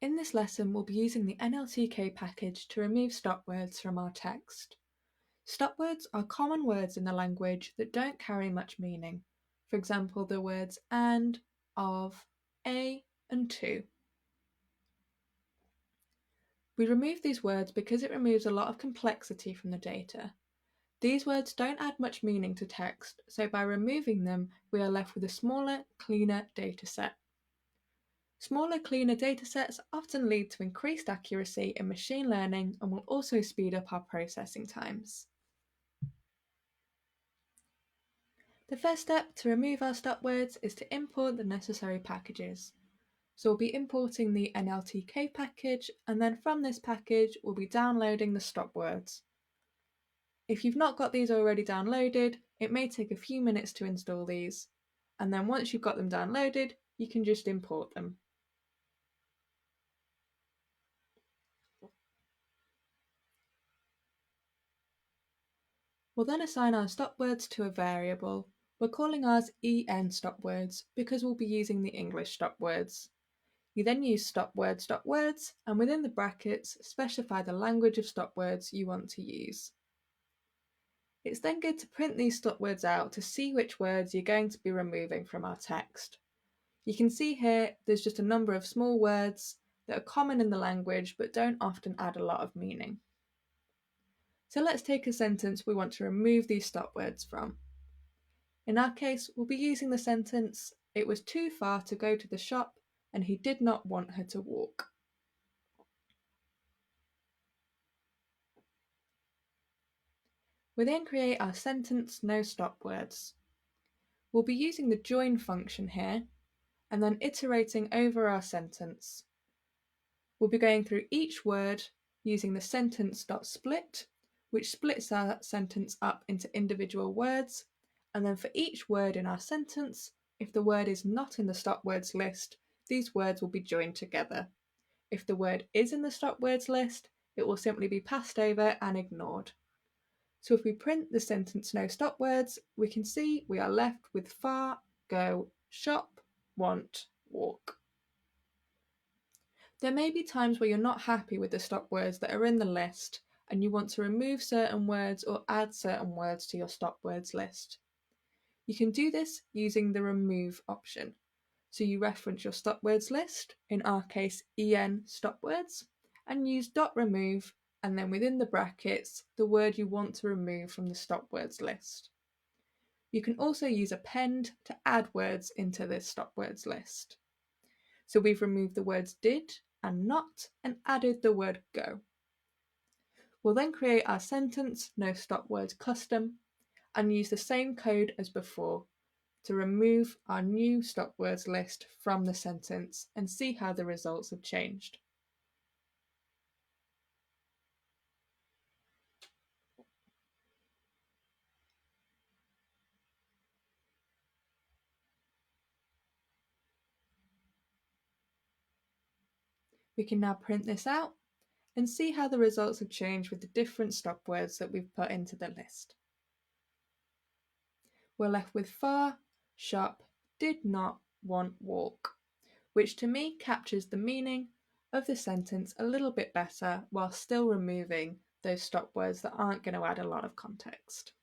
In this lesson, we'll be using the NLTK package to remove stop words from our text. Stop words are common words in the language that don't carry much meaning. For example, the words and, of, a, and to. We remove these words because it removes a lot of complexity from the data. These words don't add much meaning to text, so by removing them, we are left with a smaller, cleaner dataset. Smaller, cleaner datasets often lead to increased accuracy in machine learning and will also speed up our processing times. The first step to remove our stop words is to import the necessary packages. So we'll be importing the NLTK package, and then from this package we'll be downloading the stop words. If you've not got these already downloaded, it may take a few minutes to install these, and then once you've got them downloaded, you can just import them. We'll then assign our stop words to a variable. We're calling ours en stop words because we'll be using the English stop words. You then use stop words, and within the brackets, specify the language of stop words you want to use. It's then good to print these stop words out to see which words you're going to be removing from our text. You can see here there's just a number of small words that are common in the language but don't often add a lot of meaning. So let's take a sentence we want to remove these stop words from. In our case, we'll be using the sentence, "It was too far to go to the shop and he did not want her to walk." We then create our sentence no stop words. We'll be using the join function here and then iterating over our sentence. We'll be going through each word using the sentence.split, which splits our sentence up into individual words, and then for each word in our sentence, if the word is not in the stop words list, these words will be joined together. If the word is in the stop words list, it will simply be passed over and ignored. So if we print the sentence no stop words, we can see we are left with far, go, shop, want, walk. There may be times where you're not happy with the stop words that are in the list and you want to remove certain words or add certain words to your stop words list. You can do this using the remove option. So you reference your stop words list, in our case en stop words, and use .remove, and then within the brackets the word you want to remove from the stop words list. You can also use append to add words into this stop words list. So we've removed the words did and not and added the word go. We'll then create our sentence no stop words custom and use the same code as before to remove our new stop words list from the sentence and see how the results have changed. We can now print this out and see how the results have changed with the different stop words that we've put into the list. We're left with far, shop, did not, want, walk, which to me captures the meaning of the sentence a little bit better while still removing those stop words that aren't going to add a lot of context.